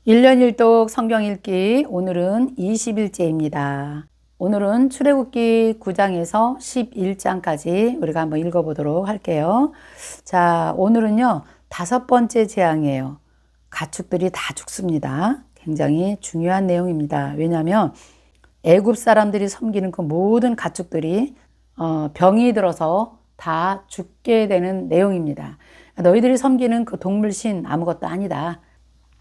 1년 1독 성경 읽기 오늘은 20일째입니다. 오늘은 출애굽기 9장에서 11장까지 우리가 한번 읽어보도록 할게요. 자, 오늘은요 5번째 재앙이에요. 가축들이 다 죽습니다. 굉장히 중요한 내용입니다. 왜냐하면 애굽 사람들이 섬기는 그 모든 가축들이 병이 들어서 다 죽게 되는 내용입니다. 너희들이 섬기는 그 동물신 아무것도 아니다.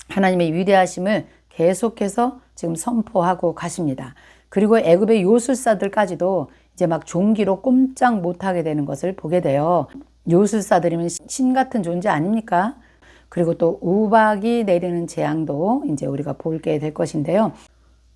하나님의 위대하심을 계속해서 지금 선포하고 가십니다. 그리고 애굽의 요술사들까지도 이제 막 종기로 꼼짝 못하게 되는 것을 보게 돼요. 요술사들이면 신 같은 존재 아닙니까? 그리고 또 우박이 내리는 재앙도 이제 우리가 보게 될 것인데요.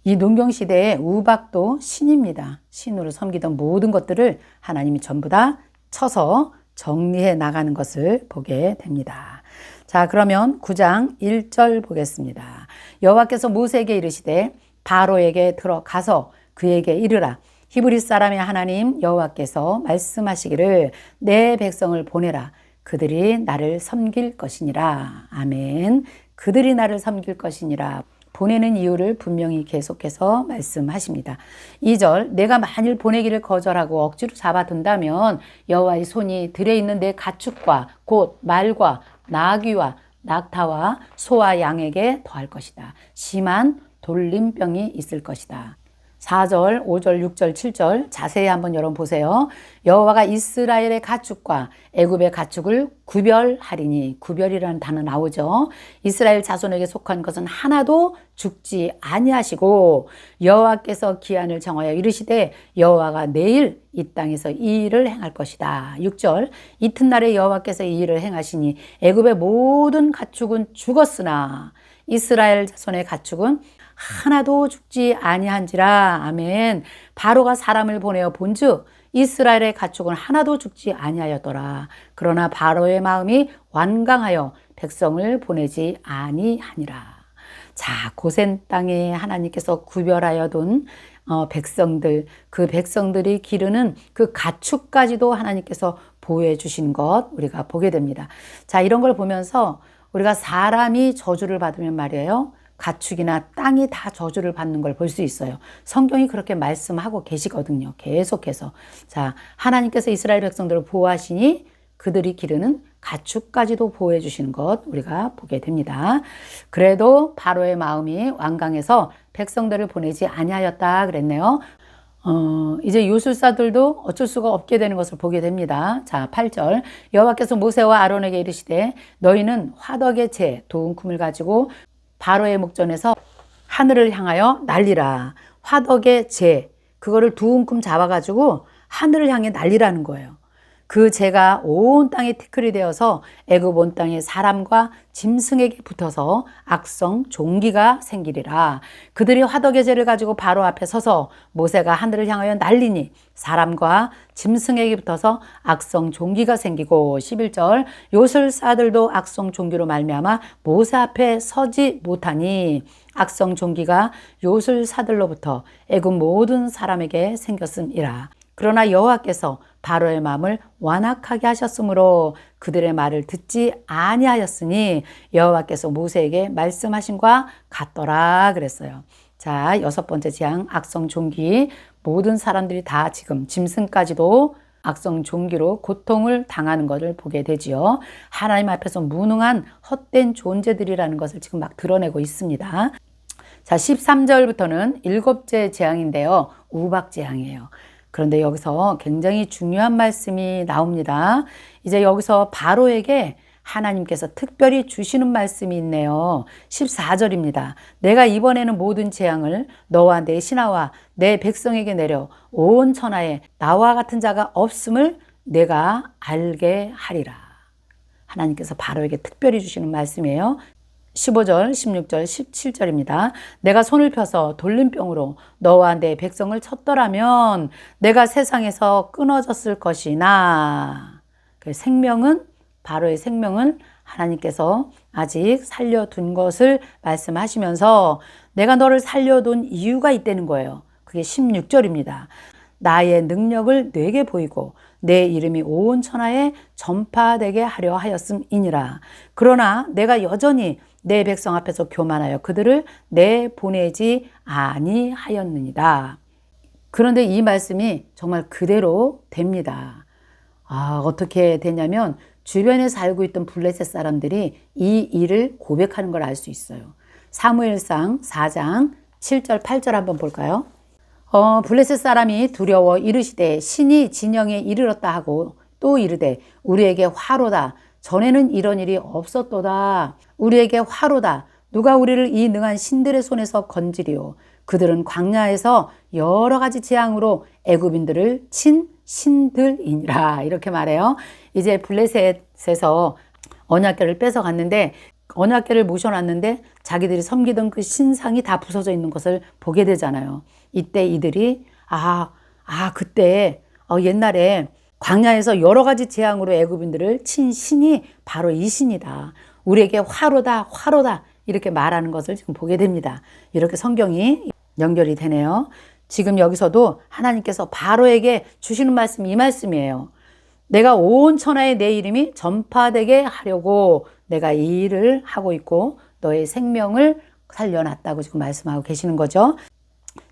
이 농경시대에 우박도 신입니다. 신으로 섬기던 모든 것들을 하나님이 전부 다 쳐서 정리해 나가는 것을 보게 됩니다. 자, 그러면 9장 1절 보겠습니다. 여호와께서 모세에게 이르시되 바로에게 들어가서 그에게 이르라. 히브리 사람의 하나님 여호와께서 말씀하시기를 내 백성을 보내라. 그들이 나를 섬길 것이니라. 아멘. 그들이 나를 섬길 것이니라. 보내는 이유를 분명히 계속해서 말씀하십니다. 2절 내가 만일 보내기를 거절하고 억지로 잡아둔다면 여호와의 손이 들에 있는 내 가축과 곧 말과 나귀와 낙타와 소와 양에게 더할 것이다. 심한 돌림병이 있을 것이다. 4절, 5절, 6절, 7절 자세히 한번 여러분 보세요. 여호와가 이스라엘의 가축과 애굽의 가축을 구별하리니, 구별이라는 단어 나오죠. 이스라엘 자손에게 속한 것은 하나도 죽지 아니하시고 여호와께서 기한을 정하여 이르시되 여호와가 내일 이 땅에서 이 일을 행할 것이다. 6절 이튿날에 여호와께서 이 일을 행하시니 애굽의 모든 가축은 죽었으나 이스라엘 자손의 가축은 하나도 죽지 아니한지라. 아멘. 바로가 사람을 보내어 본즉 이스라엘의 가축은 하나도 죽지 아니하였더라. 그러나 바로의 마음이 완강하여 백성을 보내지 아니하니라. 자, 고센 땅에 하나님께서 구별하여 둔 백성들, 그 백성들이 기르는 그 가축까지도 하나님께서 보호해 주신 것 우리가 보게 됩니다. 자, 이런 걸 보면서 우리가 사람이 저주를 받으면 말이에요, 가축이나 땅이 다 저주를 받는 걸 볼 수 있어요. 성경이 그렇게 말씀하고 계시거든요. 계속해서. 자, 하나님께서 이스라엘 백성들을 보호하시니 그들이 기르는 가축까지도 보호해 주시는 것 우리가 보게 됩니다. 그래도 바로의 마음이 완강해서 백성들을 보내지 아니하였다 그랬네요. 이제 요술사들도 어쩔 수가 없게 되는 것을 보게 됩니다. 자, 8절 여호와께서 모세와 아론에게 이르시되 너희는 화덕의 재 두 움큼을 가지고 바로의 목전에서 하늘을 향하여 날리라. 화덕의 재, 그거를 두 움큼 잡아가지고 하늘을 향해 날리라는 거예요. 그 재가 온 땅에 티끌이 되어서 애굽 온 땅에 사람과 짐승에게 붙어서 악성 종기가 생기리라. 그들이 화덕의 재를 가지고 바로 앞에 서서 모세가 하늘을 향하여 날리니 사람과 짐승에게 붙어서 악성 종기가 생기고 11절 요술사들도 악성 종기로 말미암아 모세 앞에 서지 못하니 악성 종기가 요술사들로부터 애굽 모든 사람에게 생겼음이라. 그러나 여호와께서 바로의 마음을 완악하게 하셨으므로 그들의 말을 듣지 아니하였으니 여호와께서 모세에게 말씀하신과 같더라 그랬어요. 자, 6번째 재앙 악성 종기. 모든 사람들이 다 지금 짐승까지도 악성 종기로 고통을 당하는 것을 보게 되지요. 하나님 앞에서 무능한 헛된 존재들이라는 것을 지금 막 드러내고 있습니다. 자, 13절부터는 7째 재앙인데요. 우박 재앙이에요. 그런데 여기서 굉장히 중요한 말씀이 나옵니다. 이제 여기서 바로에게 하나님께서 특별히 주시는 말씀이 있네요. 14절입니다. 내가 이번에는 모든 재앙을 너와 내 신하와 내 백성에게 내려 온 천하에 나와 같은 자가 없음을 내가 알게 하리라. 하나님께서 바로에게 특별히 주시는 말씀이에요. 15절, 16절, 17절입니다. 내가 손을 펴서 돌림병으로 너와 내 백성을 쳤더라면 내가 세상에서 끊어졌을 것이나. 그 생명은, 바로의 생명은 하나님께서 아직 살려둔 것을 말씀하시면서 내가 너를 살려둔 이유가 있다는 거예요. 그게 16절입니다. 나의 능력을 네게 보이고 내 이름이 온 천하에 전파되게 하려 하였음이니라. 그러나 내가 여전히 내 백성 앞에서 교만하여 그들을 내보내지 아니하였느니라. 그런데 이 말씀이 정말 그대로 됩니다. 어떻게 되냐면 주변에 살고 있던 블레셋 사람들이 이 일을 고백하는 걸 알 수 있어요. 사무엘상 4장 7절 8절 한번 볼까요? 블레셋 사람이 두려워 이르시되 신이 진영에 이르렀다 하고 또 이르되 우리에게 화로다. 전에는 이런 일이 없었도다. 우리에게 화로다. 누가 우리를 이 능한 신들의 손에서 건지리요. 그들은 광야에서 여러 가지 재앙으로 애굽인들을 친 신들이니라. 이렇게 말해요. 이제 블레셋에서 언약궤를 뺏어갔는데 언약궤를 모셔놨는데 자기들이 섬기던 그 신상이 다 부서져 있는 것을 보게 되잖아요. 이때 이들이 그때 옛날에 광야에서 여러 가지 재앙으로 애굽인들을 친 신이 바로 이 신이다. 우리에게 화로다 이렇게 말하는 것을 지금 보게 됩니다. 이렇게 성경이 연결이 되네요. 지금 여기서도 하나님께서 바로에게 주시는 말씀이 이 말씀이에요. 내가 온 천하에 내 이름이 전파되게 하려고 내가 이 일을 하고 있고 너의 생명을 살려놨다고 지금 말씀하고 계시는 거죠.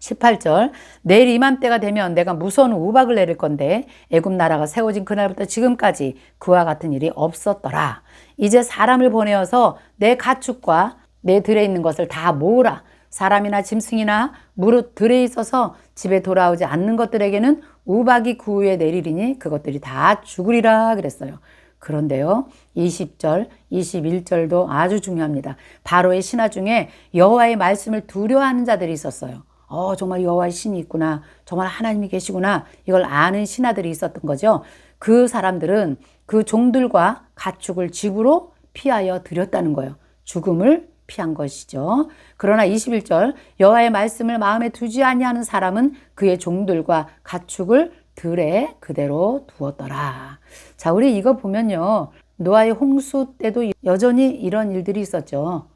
18절 내일 이맘때가 되면 내가 무서운 우박을 내릴 건데 애굽 나라가 세워진 그날부터 지금까지 그와 같은 일이 없었더라. 이제 사람을 보내어서 내 가축과 내 들에 있는 것을 다 모으라. 사람이나 짐승이나 무릇 들에 있어서 집에 돌아오지 않는 것들에게는 우박이 그 후에 내리리니 그것들이 다 죽으리라 그랬어요. 그런데요 20절 21절도 아주 중요합니다. 바로의 신하 중에 여호와의 말씀을 두려워하는 자들이 있었어요. 정말 여호와의 신이 있구나. 정말 하나님이 계시구나. 이걸 아는 신하들이 있었던 거죠. 그 사람들은 그 종들과 가축을 집으로 피하여 드렸다는 거예요. 죽음을 피한 것이죠. 그러나 21절 여호와의 말씀을 마음에 두지 아니하는 사람은 그의 종들과 가축을 들에 그대로 두었더라. 자, 우리 이거 보면요. 노아의 홍수 때도 여전히 이런 일들이 있었죠.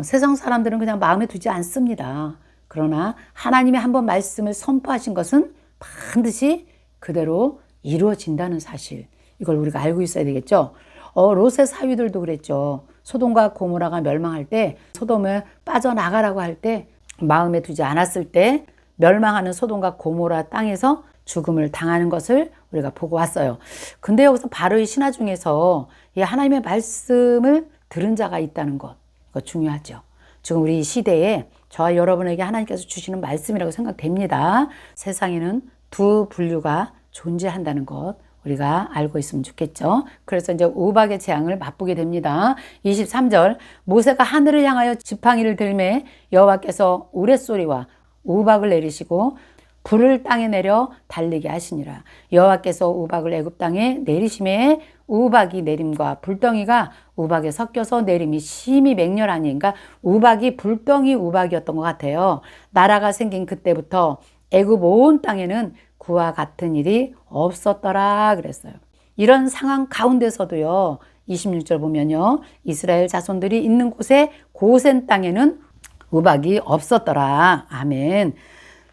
세상 사람들은 그냥 마음에 두지 않습니다. 그러나 하나님이 한번 말씀을 선포하신 것은 반드시 그대로 이루어진다는 사실. 이걸 우리가 알고 있어야 되겠죠. 롯의 사위들도 그랬죠. 소돔과 고모라가 멸망할 때 소돔을 빠져나가라고 할 때 마음에 두지 않았을 때 멸망하는 소돔과 고모라 땅에서 죽음을 당하는 것을 우리가 보고 왔어요. 근데 여기서 바로의 신하 중에서 이 하나님의 말씀을 들은 자가 있다는 것, 이거 중요하죠. 지금 우리 시대에 저와 여러분에게 하나님께서 주시는 말씀이라고 생각됩니다. 세상에는 두 분류가 존재한다는 것 우리가 알고 있으면 좋겠죠. 그래서 이제 우박의 재앙을 맛보게 됩니다. 23절 모세가 하늘을 향하여 지팡이를 들매 여호와께서 우레소리와 우박을 내리시고 불을 땅에 내려 달리게 하시니라. 여호와께서 우박을 애굽 땅에 내리심에 우박이 내림과 불덩이가 우박에 섞여서 내림이 심히 맹렬하니, 그러니까 우박이 불덩이 우박이었던 것 같아요. 나라가 생긴 그때부터 애굽 온 땅에는 그와 같은 일이 없었더라 그랬어요. 이런 상황 가운데서도요 26절 보면요 이스라엘 자손들이 있는 곳에 고센 땅에는 우박이 없었더라. 아멘.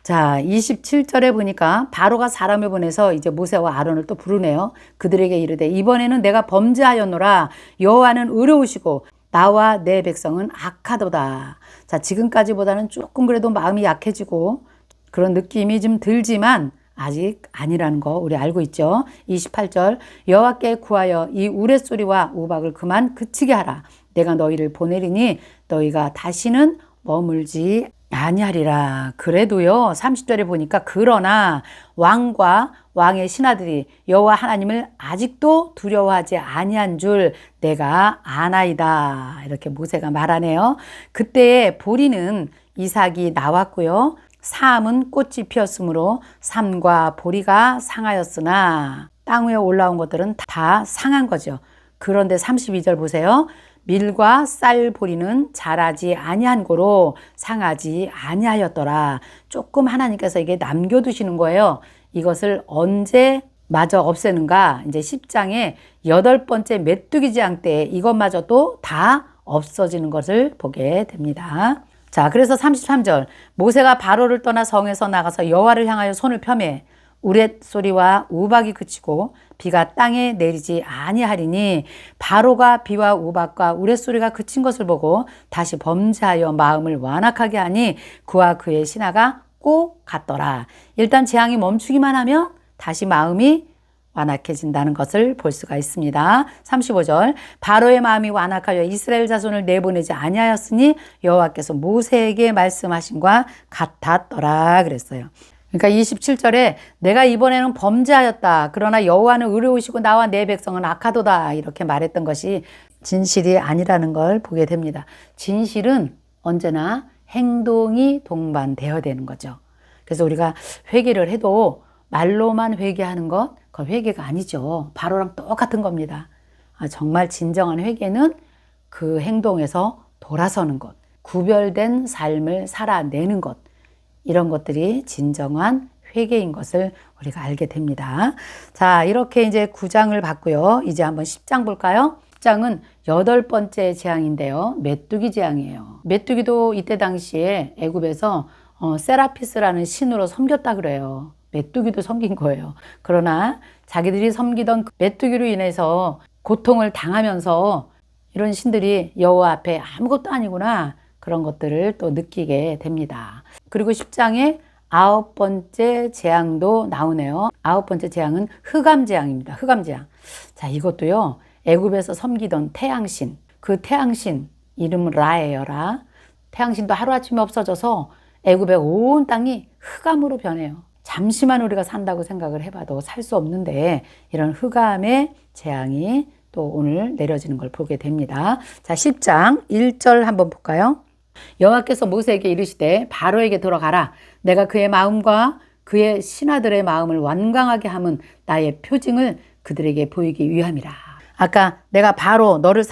자 27절에 보니까 바로가 사람을 보내서 이제 모세와 아론을 또 부르네요. 그들에게 이르되 이번에는 내가 범죄하였노라. 여호와는 의로우시고 나와 내 백성은 악하도다. 자 지금까지보다는 조금 그래도 마음이 약해지고 그런 느낌이 좀 들지만 아직 아니라는 거 우리 알고 있죠. 28절 여호와께 구하여 이 우레소리와 우박을 그만 그치게 하라. 내가 너희를 보내리니 너희가 다시는 머물지 아니하리라. 그래도요 30절에 보니까 그러나 왕과 왕의 신하들이 여호와 하나님을 아직도 두려워하지 아니한 줄 내가 아나이다. 이렇게 모세가 말하네요. 그때의 보리는 이삭이 나왔고요. 삶은 꽃이 피었으므로 삶과 보리가 상하였으나 땅 위에 올라온 것들은 다 상한 거죠. 그런데 32절 보세요. 밀과 쌀 보리는 자라지 아니한 고로 상하지 아니하였더라. 조금 하나님께서 이게 남겨두시는 거예요. 이것을 언제 마저 없애는가? 이제 10장의 8번째 메뚜기 재앙 때 이것마저도 다 없어지는 것을 보게 됩니다. 자, 그래서 33절 모세가 바로를 떠나 성에서 나가서 여호와를 향하여 손을 펴매 우렛 소리와 우박이 그치고 비가 땅에 내리지 아니하리니 바로가 비와 우박과 우레소리가 그친 것을 보고 다시 범죄하여 마음을 완악하게 하니 그와 그의 신하가 꼭 같더라. 일단 재앙이 멈추기만 하면 다시 마음이 완악해진다는 것을 볼 수가 있습니다. 35절 바로의 마음이 완악하여 이스라엘 자손을 내보내지 아니하였으니 여호와께서 모세에게 말씀하신과 같았더라 그랬어요. 그러니까 27절에 내가 이번에는 범죄하였다. 그러나 여호와는 의로우시고 나와 내 백성은 악하도다. 이렇게 말했던 것이 진실이 아니라는 걸 보게 됩니다. 진실은 언제나 행동이 동반되어야 되는 거죠. 그래서 우리가 회개를 해도 말로만 회개하는 것, 그건 회개가 아니죠. 바로랑 똑같은 겁니다. 정말 진정한 회개는 그 행동에서 돌아서는 것, 구별된 삶을 살아내는 것, 이런 것들이 진정한 회개인 것을 우리가 알게 됩니다. 자, 이렇게 이제 9장을 봤고요. 이제 한번 10장 볼까요? 10장은 8번째 재앙인데요. 메뚜기 재앙이에요. 메뚜기도 이때 당시에 애굽에서 세라피스라는 신으로 섬겼다 그래요. 메뚜기도 섬긴 거예요. 그러나 자기들이 섬기던 그 메뚜기로 인해서 고통을 당하면서 이런 신들이 여호와 앞에 아무것도 아니구나, 그런 것들을 또 느끼게 됩니다. 그리고 10장에 9번째 재앙도 나오네요. 9번째 재앙은 흑암 재앙입니다. 흑암 재앙. 자, 이것도요, 애굽에서 섬기던 태양신, 그 태양신 이름은 라예요. 라. 태양신도 하루아침에 없어져서 애굽의 온 땅이 흑암으로 변해요. 잠시만 우리가 산다고 생각을 해봐도 살 수 없는데 이런 흑암의 재앙이 또 오늘 내려지는 걸 보게 됩니다. 자, 10장 1절 한번 볼까요? 여호와께서 모세에게 이르시되 바로에게 돌아가라. 내가 그의 마음과 그의 신하들의 마음을 완강하게 함은 나의 표징을 그들에게 보이기 위함이라. 아까 내가 바로 너를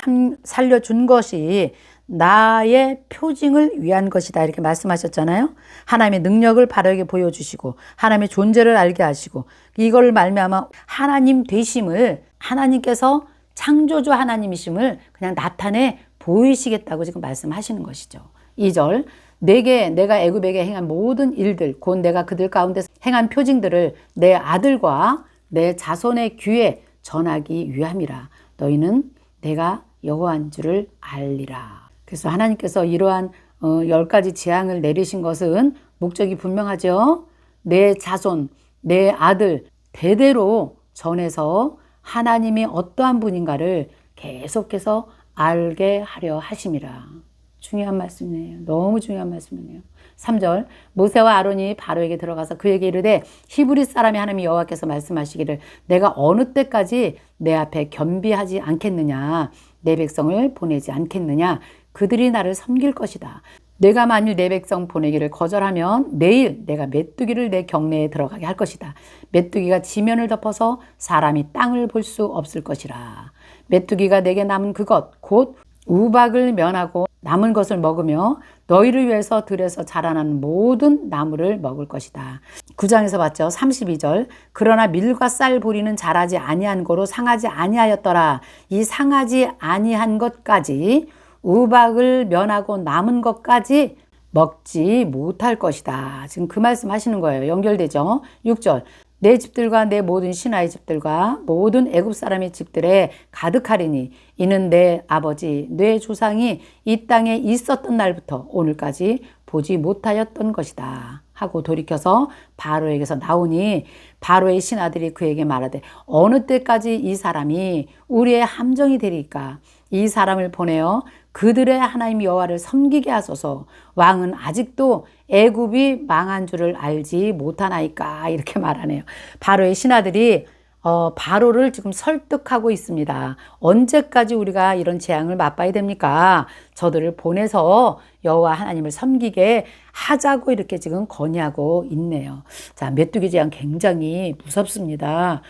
살려준 것이 나의 표징을 위한 것이다, 이렇게 말씀하셨잖아요. 하나님의 능력을 바로에게 보여주시고 하나님의 존재를 알게 하시고 이걸 말미암아 하나님 되심을, 하나님께서 창조주 하나님이심을 그냥 나타내 보이시겠다고 지금 말씀하시는 것이죠. 2절 내게 내가 애굽에게 행한 모든 일들 곧 내가 그들 가운데 행한 표징들을 내 아들과 내 자손의 귀에 전하기 위함이라. 너희는 내가 여호와인 줄을 알리라. 그래서 하나님께서 이러한 10가지 재앙을 내리신 것은 목적이 분명하죠. 내 자손, 내 아들 대대로 전해서 하나님이 어떠한 분인가를 계속해서 알게 하려 하심이라. 중요한 말씀이네요. 너무 중요한 말씀이네요. 3절 모세와 아론이 바로에게 들어가서 그에게 이르되 히브리 사람이 하나님 여호와께서 말씀하시기를 내가 어느 때까지 내 앞에 겸비하지 않겠느냐, 내 백성을 보내지 않겠느냐, 그들이 나를 섬길 것이다. 내가 만일 내 백성 보내기를 거절하면 내일 내가 메뚜기를 내 경내에 들어가게 할 것이다. 메뚜기가 지면을 덮어서 사람이 땅을 볼 수 없을 것이라. 메뚜기가 내게 남은 그것 곧 우박을 면하고 남은 것을 먹으며 너희를 위해서 들에서 자라나는 모든 나무를 먹을 것이다. 9장에서 봤죠. 32절 그러나 밀과 쌀 보리는 자라지 아니한 거로 상하지 아니하였더라. 이 상하지 아니한 것까지 우박을 면하고 남은 것까지 먹지 못할 것이다. 지금 그 말씀 하시는 거예요. 연결되죠. 6절 내 집들과 내 모든 신하의 집들과 모든 애굽 사람의 집들에 가득하리니 이는 내 아버지 내 조상이 이 땅에 있었던 날부터 오늘까지 보지 못하였던 것이다 하고 돌이켜서 바로에게서 나오니 바로의 신하들이 그에게 말하되 어느 때까지 이 사람이 우리의 함정이 되리까? 이 사람을 보내어 그들의 하나님 여호와를 섬기게 하소서. 왕은 아직도 애굽이 망한 줄을 알지 못하나이까? 이렇게 말하네요. 바로의 신하들이 바로를 지금 설득하고 있습니다. 언제까지 우리가 이런 재앙을 맛봐야 됩니까? 저들을 보내서 여호와 하나님을 섬기게 하자고 이렇게 지금 건의하고 있네요. 자, 메뚜기 재앙 굉장히 무섭습니다.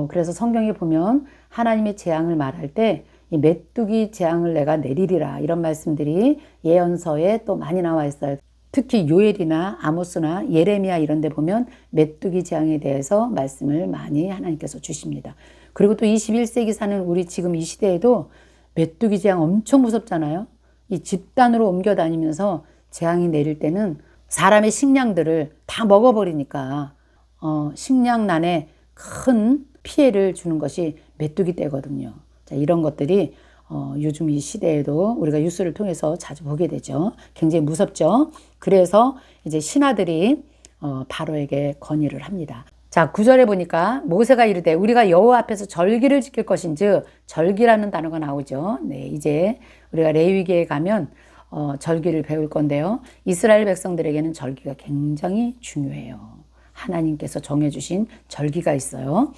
그래서 성경에 보면 하나님의 재앙을 말할 때 이 메뚜기 재앙을 내가 내리리라, 이런 말씀들이 예언서에 또 많이 나와 있어요. 특히 요엘이나 아모스나 예레미야 이런 데 보면 메뚜기 재앙에 대해서 말씀을 많이 하나님께서 주십니다. 그리고 또 21세기 사는 우리 지금 이 시대에도 메뚜기 재앙 엄청 무섭잖아요. 이 집단으로 옮겨 다니면서 재앙이 내릴 때는 사람의 식량들을 다 먹어버리니까 식량난에 큰 피해를 주는 것이 메뚜기 떼거든요. 자, 이런 것들이 요즘 이 시대에도 우리가 뉴스를 통해서 자주 보게 되죠. 굉장히 무섭죠. 그래서 이제 신하들이 바로에게 건의를 합니다. 자, 9절에 보니까 모세가 이르되 우리가 여호와 앞에서 절기를 지킬 것인즉, 절기라는 단어가 나오죠. 네, 이제 우리가 레위기에 가면 절기를 배울 건데요. 이스라엘 백성들에게는 절기가 굉장히 중요해요. 하나님께서 정해주신 절기가 있어요.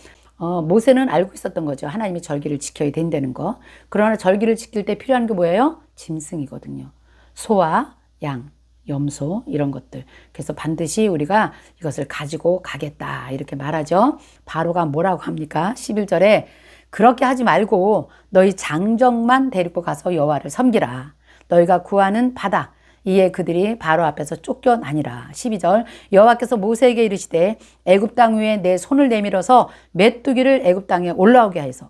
모세는 알고 있었던 거죠. 하나님이 절기를 지켜야 된다는 거. 그러나 절기를 지킬 때 필요한 게 뭐예요? 짐승이거든요. 소와 양, 염소 이런 것들. 그래서 반드시 우리가 이것을 가지고 가겠다 이렇게 말하죠. 바로가 뭐라고 합니까? 11절에 그렇게 하지 말고 너희 장정만 데리고 가서 여호와를 섬기라. 너희가 구하는 바다. 이에 그들이 바로 앞에서 쫓겨나니라. 12절 여호와께서 모세에게 이르시되 애굽 땅 위에 내 손을 내밀어서 메뚜기를 애굽 땅에 올라오게 하여서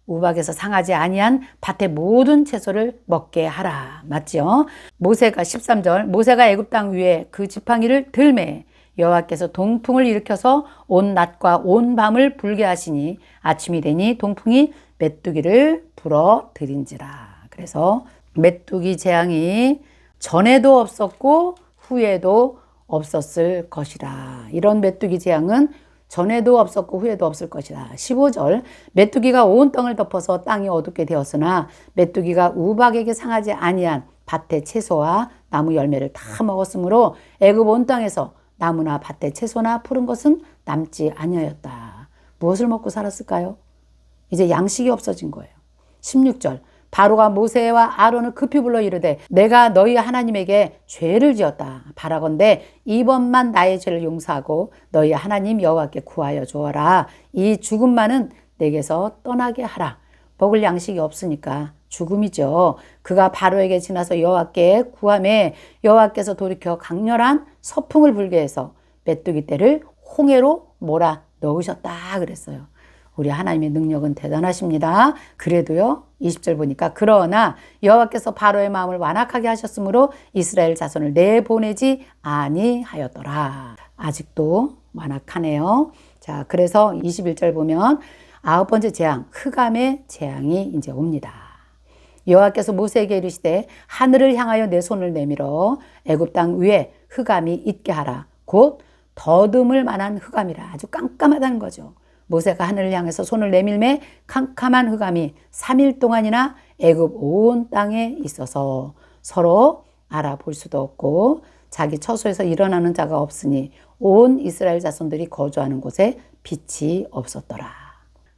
우박에서 상하지 아니한 밭의 모든 채소를 먹게 하라. 맞죠? 모세가 13절 모세가 애굽 땅 위에 그 지팡이를 들매 여호와께서 동풍을 일으켜서 온 낮과 온 밤을 불게 하시니 아침이 되니 동풍이 메뚜기를 불어들인지라. 그래서 메뚜기 재앙이 전에도 없었고 후에도 없었을 것이라. 이런 메뚜기 재앙은 전에도 없었고 후에도 없을 것이라. 15절 메뚜기가 온 땅을 덮어서 땅이 어둡게 되었으나 메뚜기가 우박에게 상하지 아니한 밭의 채소와 나무 열매를 다 먹었으므로 애굽 온 땅에서 나무나 밭의 채소나 푸른 것은 남지 아니하였다. 무엇을 먹고 살았을까요? 이제 양식이 없어진 거예요. 16절 바로가 모세와 아론을 급히 불러 이르되 내가 너희 하나님에게 죄를 지었다. 바라건대 이번만 나의 죄를 용서하고 너희 하나님 여호와께 구하여 주어라. 이 죽음만은 내게서 떠나게 하라. 먹을 양식이 없으니까 죽음이죠. 그가 바로에게 지나서 여호와께 구하매 여호와께서 돌이켜 강렬한 서풍을 불게 해서 메뚜기 떼를 홍해로 몰아 넣으셨다 그랬어요. 우리 하나님의 능력은 대단하십니다. 그래도요 20절 보니까 그러나 여호와께서 바로의 마음을 완악하게 하셨으므로 이스라엘 자손을 내보내지 아니하였더라. 아직도 완악하네요. 자, 그래서 21절 보면 9번째 재앙, 흑암의 재앙이 이제 옵니다. 여호와께서 모세에게 이르시되 하늘을 향하여 내 손을 내밀어 애굽 땅 위에 흑암이 있게 하라. 곧 더듬을 만한 흑암이라. 아주 깜깜하다는 거죠. 모세가 하늘을 향해서 손을 내밀매 캄캄한 흑암이 3일 동안이나 애굽 온 땅에 있어서 서로 알아볼 수도 없고 자기 처소에서 일어나는 자가 없으니 온 이스라엘 자손들이 거주하는 곳에 빛이 없었더라.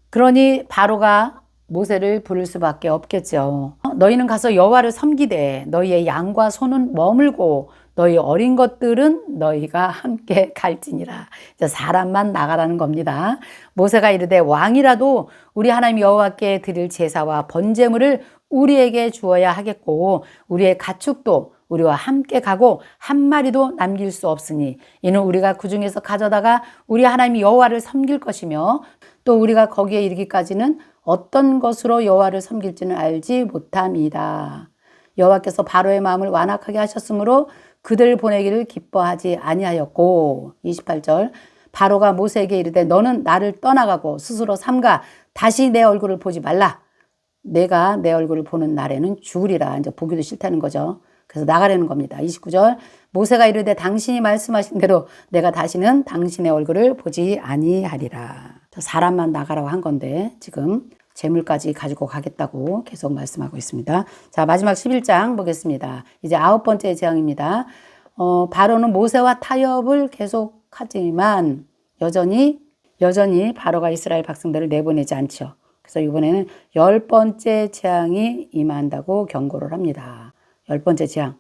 그러니 바로가 모세를 부를 수밖에 없겠죠. 너희는 가서 여호와를 섬기되 너희의 양과 소는 머물고 너희 어린 것들은 너희가 함께 갈지니라. 사람만 나가라는 겁니다. 모세가 이르되 왕이라도 우리 하나님 여호와께 드릴 제사와 번제물을 우리에게 주어야 하겠고 우리의 가축도 우리와 함께 가고 한 마리도 남길 수 없으니 이는 우리가 그 중에서 가져다가 우리 하나님 여호와를 섬길 것이며 또 우리가 거기에 이르기까지는 어떤 것으로 여호와를 섬길지는 알지 못함이다. 여호와께서 바로의 마음을 완악하게 하셨으므로 그들 보내기를 기뻐하지 아니하였고 28절 바로가 모세에게 이르되 너는 나를 떠나가고 스스로 삼가 다시 내 얼굴을 보지 말라. 내가 내 얼굴을 보는 날에는 죽으리라. 이제 보기도 싫다는 거죠. 그래서 나가려는 겁니다. 29절 모세가 이르되 당신이 말씀하신 대로 내가 다시는 당신의 얼굴을 보지 아니하리라. 사람만 나가라고 한 건데 지금 재물까지 가지고 가겠다고 계속 말씀하고 있습니다. 자, 마지막 11장 보겠습니다. 이제 9번째 재앙입니다. 바로는 모세와 타협을 계속하지만 여전히 바로가 이스라엘 백성들을 내보내지 않죠. 그래서 이번에는 10번째 재앙이 임한다고 경고를 합니다. 10번째 재앙.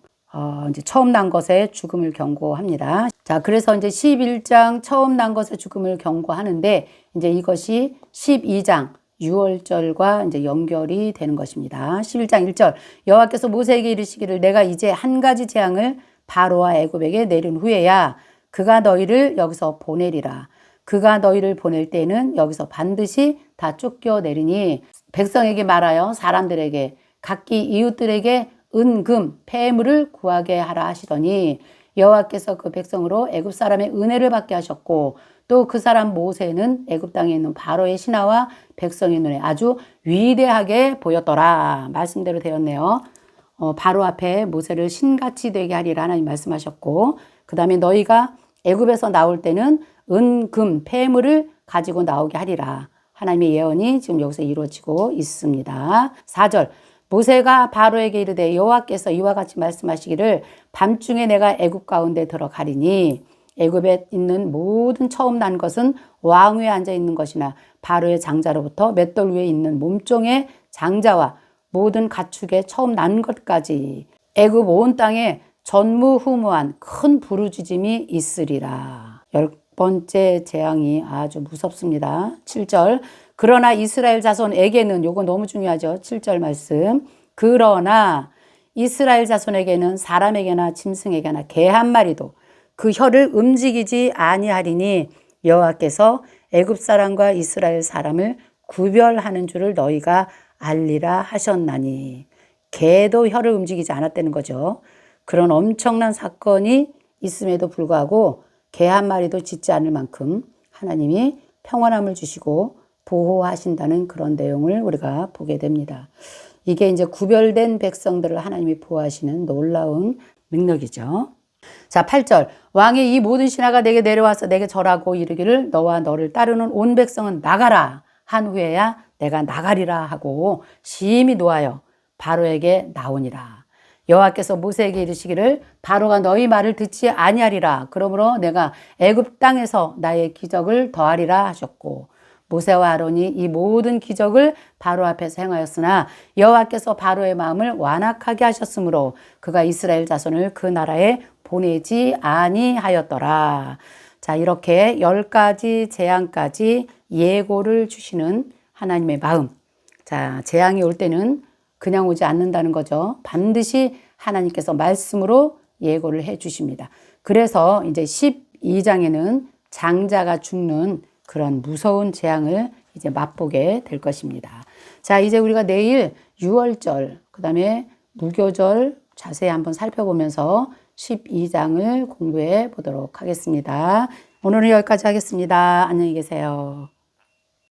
이제 처음 난 것의 죽음을 경고합니다. 자, 그래서 이제 11장 처음 난 것의 죽음을 경고하는데 이제 이것이 12장 6월절과 이제 연결이 되는 것입니다. 11장 1절 여호와께서 모세에게 이르시기를 내가 이제 한 가지 재앙을 바로와 애굽에게 내린 후에야 그가 너희를 여기서 보내리라. 그가 너희를 보낼 때에는 여기서 반드시 다 쫓겨내리니 백성에게 말하여 사람들에게 각기 이웃들에게 은금 폐물을 구하게 하라 하시더니 여호와께서 그 백성으로 애굽 사람의 은혜를 받게 하셨고 또 그 사람 모세는 애굽 땅에 있는 바로의 신하와 백성의 눈에 아주 위대하게 보였더라. 말씀대로 되었네요. 바로 앞에 모세를 신같이 되게 하리라 하나님 말씀하셨고, 그 다음에 너희가 애굽에서 나올 때는 은, 금, 폐물을 가지고 나오게 하리라. 하나님의 예언이 지금 여기서 이루어지고 있습니다. 4절 모세가 바로에게 이르되 여호와께서 이와 같이 말씀하시기를 밤중에 내가 애굽 가운데 들어가리니 애굽에 있는 모든 처음 난 것은 왕 위에 앉아 있는 것이나 바로의 장자로부터 맷돌 위에 있는 몸종의 장자와 모든 가축의 처음 난 것까지 애굽 온 땅에 전무후무한 큰 부르짖음이 있으리라. 10번째 재앙이 아주 무섭습니다. 7절 그러나 이스라엘 자손에게는, 요거 너무 중요하죠. 7절 말씀. 그러나 이스라엘 자손에게는 사람에게나 짐승에게나 개 한 마리도 그 혀를 움직이지 아니하리니 여호와께서 애굽 사람과 이스라엘 사람을 구별하는 줄을 너희가 알리라 하셨나니. 개도 혀를 움직이지 않았다는 거죠. 그런 엄청난 사건이 있음에도 불구하고 개 한 마리도 짖지 않을 만큼 하나님이 평안함을 주시고 보호하신다는 그런 내용을 우리가 보게 됩니다. 이게 이제 구별된 백성들을 하나님이 보호하시는 놀라운 능력이죠. 자, 8절 왕의 이 모든 신하가 내게 내려와서 내게 절하고 이르기를 너와 너를 따르는 온 백성은 나가라 한 후에야 내가 나가리라 하고 심히 노하여 바로에게 나오니라. 여호와께서 모세에게 이르시기를 바로가 너희 말을 듣지 아니하리라. 그러므로 내가 애굽 땅에서 나의 기적을 더하리라 하셨고, 모세와 아론이 이 모든 기적을 바로 앞에서 행하였으나 여호와께서 바로의 마음을 완악하게 하셨으므로 그가 이스라엘 자손을 그 나라에 보내지 아니하였더라. 자, 이렇게 10가지 재앙까지 예고를 주시는 하나님의 마음. 자, 재앙이 올 때는 그냥 오지 않는다는 거죠. 반드시 하나님께서 말씀으로 예고를 해 주십니다. 그래서 이제 12장에는 장자가 죽는 그런 무서운 재앙을 이제 맛보게 될 것입니다. 자, 이제 우리가 내일 6월절, 그 다음에 무교절 자세히 한번 살펴보면서 12장을 공부해 보도록 하겠습니다. 오늘은 여기까지 하겠습니다. 안녕히 계세요.